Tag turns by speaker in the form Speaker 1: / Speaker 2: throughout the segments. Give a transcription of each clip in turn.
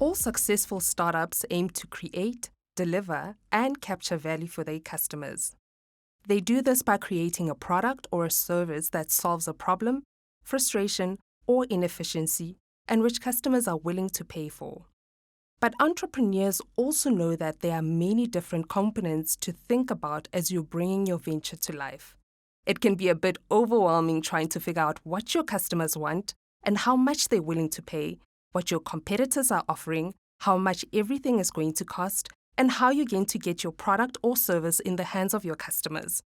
Speaker 1: All successful startups aim to create, deliver, and capture value for their customers. They do this by creating a product or a service that solves a problem, frustration, or inefficiency, and which customers are willing to pay for. But entrepreneurs also know that there are many different components to think about as you're bringing your venture to life. It can be a bit overwhelming trying to figure out what your customers want and how much they're willing to pay, what your competitors are offering, how much everything is going to cost, and how you're going to get your product or service in the hands of your customers.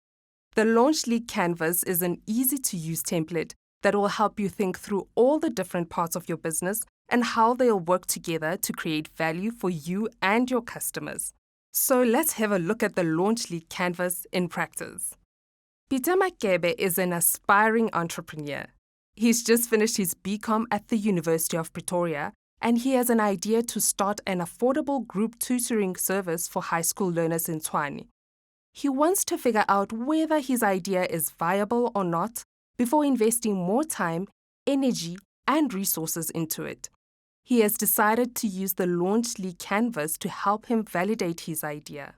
Speaker 1: The Launch League Canvas is an easy-to-use template that will help you think through all the different parts of your business and how they'll work together to create value for you and your customers. So let's have a look at the Launch League Canvas in practice. Peter Makebe is an aspiring entrepreneur. He's just finished his BCom at the University of Pretoria, and he has an idea to start an affordable group tutoring service for high school learners in Tshwane. He wants to figure out whether his idea is viable or not before investing more time, energy, and resources into it. He has decided to use the Launch League Canvas to help him validate his idea.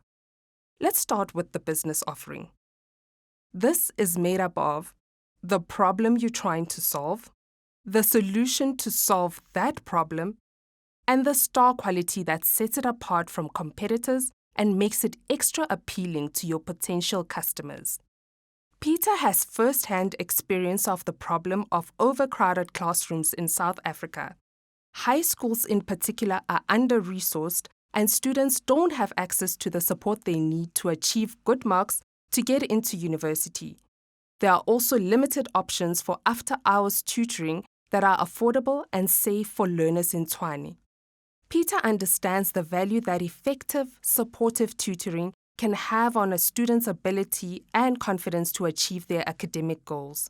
Speaker 1: Let's start with the business offering. This is made up of the problem you're trying to solve, the solution to solve that problem, and the star quality that sets it apart from competitors and makes it extra appealing to your potential customers. Peter has first-hand experience of the problem of overcrowded classrooms in South Africa. High schools in particular are under-resourced, and students don't have access to the support they need to achieve good marks to get into university. There are also limited options for after-hours tutoring that are affordable and safe for learners in Tshwane. Peter understands the value that effective, supportive tutoring can have on a student's ability and confidence to achieve their academic goals.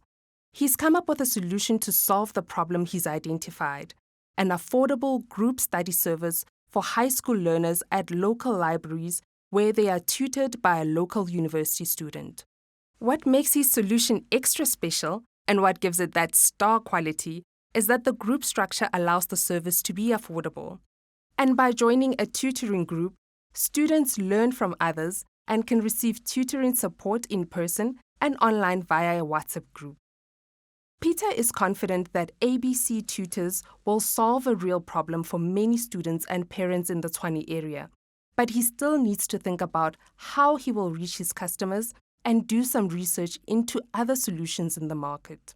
Speaker 1: He's come up with a solution to solve the problem he's identified: an affordable group study service for high school learners at local libraries where they are tutored by a local university student. What makes his solution extra special and what gives it that star quality is that the group structure allows the service to be affordable. And by joining a tutoring group, students learn from others and can receive tutoring support in person and online via a WhatsApp group. Peter is confident that ABC Tutors will solve a real problem for many students and parents in the Tshwane area, but he still needs to think about how he will reach his customers and do some research into other solutions in the market.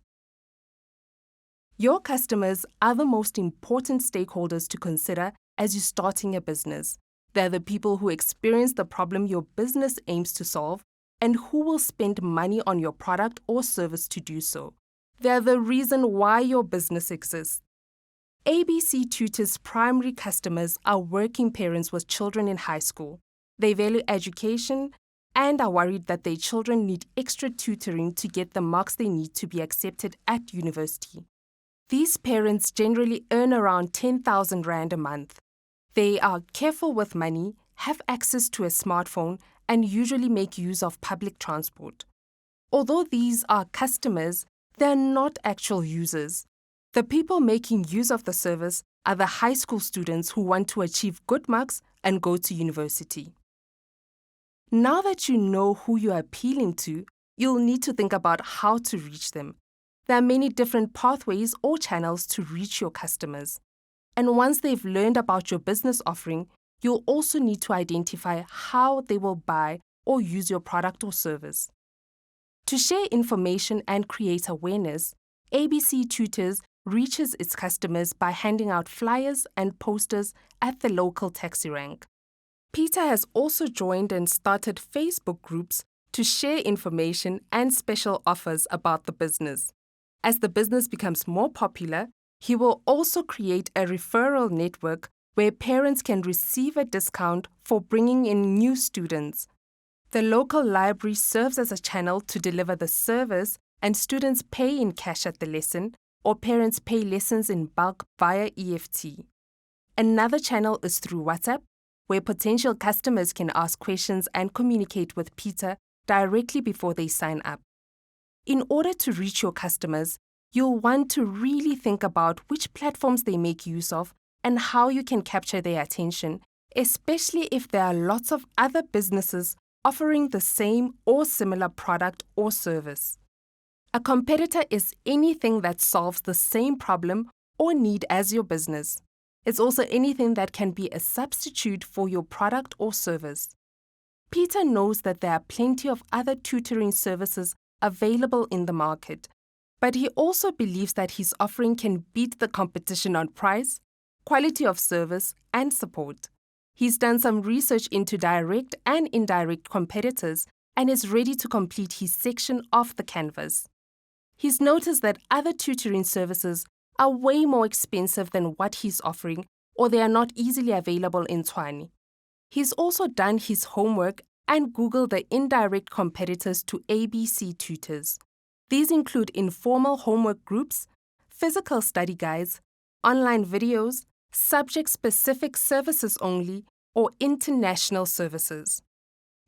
Speaker 1: Your customers are the most important stakeholders to consider as you're starting a business. They're the people who experience the problem your business aims to solve and who will spend money on your product or service to do so. They're the reason why your business exists. ABC Tutors' primary customers are working parents with children in high school. They value education and are worried that their children need extra tutoring to get the marks they need to be accepted at university. These parents generally earn around 10,000 Rand a month. They are careful with money, have access to a smartphone, and usually make use of public transport. Although these are customers, they are not actual users. The people making use of the service are the high school students who want to achieve good marks and go to university. Now that you know who you are appealing to, you'll need to think about how to reach them. There are many different pathways or channels to reach your customers. And once they've learned about your business offering, you'll also need to identify how they will buy or use your product or service. To share information and create awareness, ABC Tutors reaches its customers by handing out flyers and posters at the local taxi rank. Peter has also joined and started Facebook groups to share information and special offers about the business. As the business becomes more popular, he will also create a referral network where parents can receive a discount for bringing in new students. The local library serves as a channel to deliver the service, and students pay in cash at the lesson, or parents pay lessons in bulk via EFT. Another channel is through WhatsApp, where potential customers can ask questions and communicate with Peter directly before they sign up. In order to reach your customers, you'll want to really think about which platforms they make use of and how you can capture their attention, especially if there are lots of other businesses offering the same or similar product or service. A competitor is anything that solves the same problem or need as your business. It's also anything that can be a substitute for your product or service. Peter knows that there are plenty of other tutoring services available in the market, but he also believes that his offering can beat the competition on price, quality of service, and support. He's done some research into direct and indirect competitors and is ready to complete his section of the canvas. He's noticed that other tutoring services are way more expensive than what he's offering, or they are not easily available in Tshwane. He's also done his homework and Googled the indirect competitors to ABC Tutors. These include informal homework groups, physical study guides, online videos, subject-specific services only, or international services.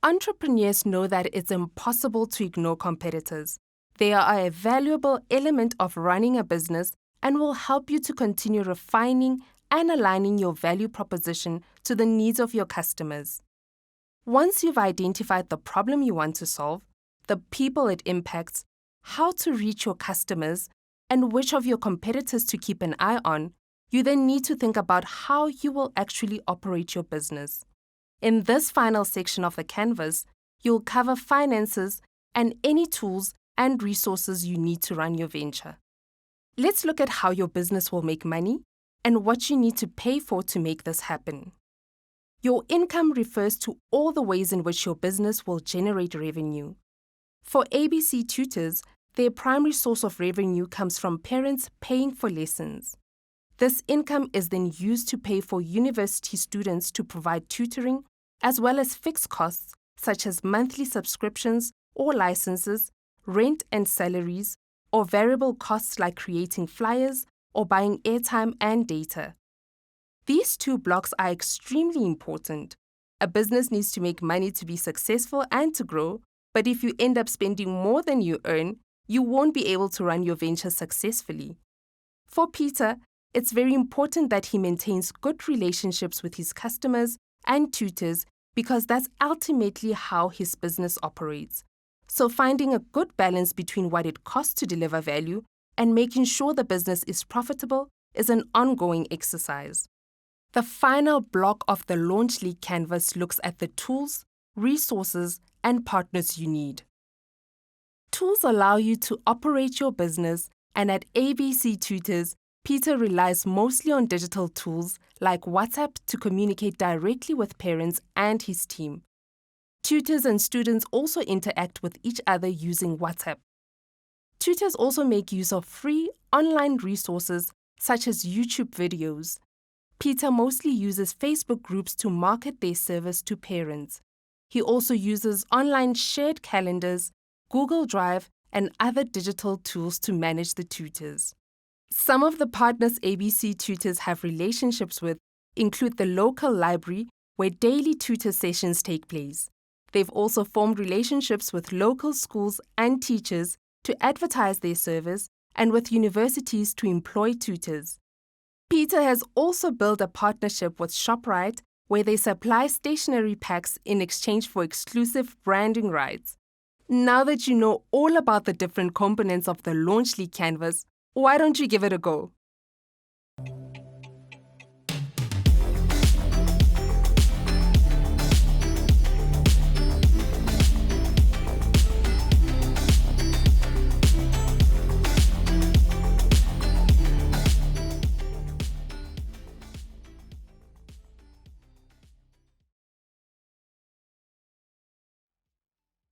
Speaker 1: Entrepreneurs know that it's impossible to ignore competitors. They are a valuable element of running a business and will help you to continue refining and aligning your value proposition to the needs of your customers. Once you've identified the problem you want to solve, the people it impacts, how to reach your customers, and which of your competitors to keep an eye on, you then need to think about how you will actually operate your business. In this final section of the canvas, you'll cover finances and any tools and resources you need to run your venture. Let's look at how your business will make money and what you need to pay for to make this happen. Your income refers to all the ways in which your business will generate revenue. For ABC Tutors, their primary source of revenue comes from parents paying for lessons. This income is then used to pay for university students to provide tutoring, as well as fixed costs such as monthly subscriptions or licenses, rent and salaries, or variable costs like creating flyers or buying airtime and data. These two blocks are extremely important. A business needs to make money to be successful and to grow, but if you end up spending more than you earn, you won't be able to run your venture successfully. For Peter, it's very important that he maintains good relationships with his customers and tutors because that's ultimately how his business operates. So finding a good balance between what it costs to deliver value and making sure the business is profitable is an ongoing exercise. The final block of the Launch League canvas looks at the tools, resources, and partners you need. Tools allow you to operate your business, and at ABC Tutors, Peter relies mostly on digital tools like WhatsApp to communicate directly with parents and his team. Tutors and students also interact with each other using WhatsApp. Tutors also make use of free online resources such as YouTube videos. Peter mostly uses Facebook groups to market their service to parents. He also uses online shared calendars, Google Drive, and other digital tools to manage the tutors. Some of the partners ABC Tutors have relationships with include the local library where daily tutor sessions take place. They've also formed relationships with local schools and teachers to advertise their service and with universities to employ tutors. Peter has also built a partnership with ShopRite where they supply stationery packs in exchange for exclusive branding rights. Now that you know all about the different components of the Launch League canvas, why don't you give it a go?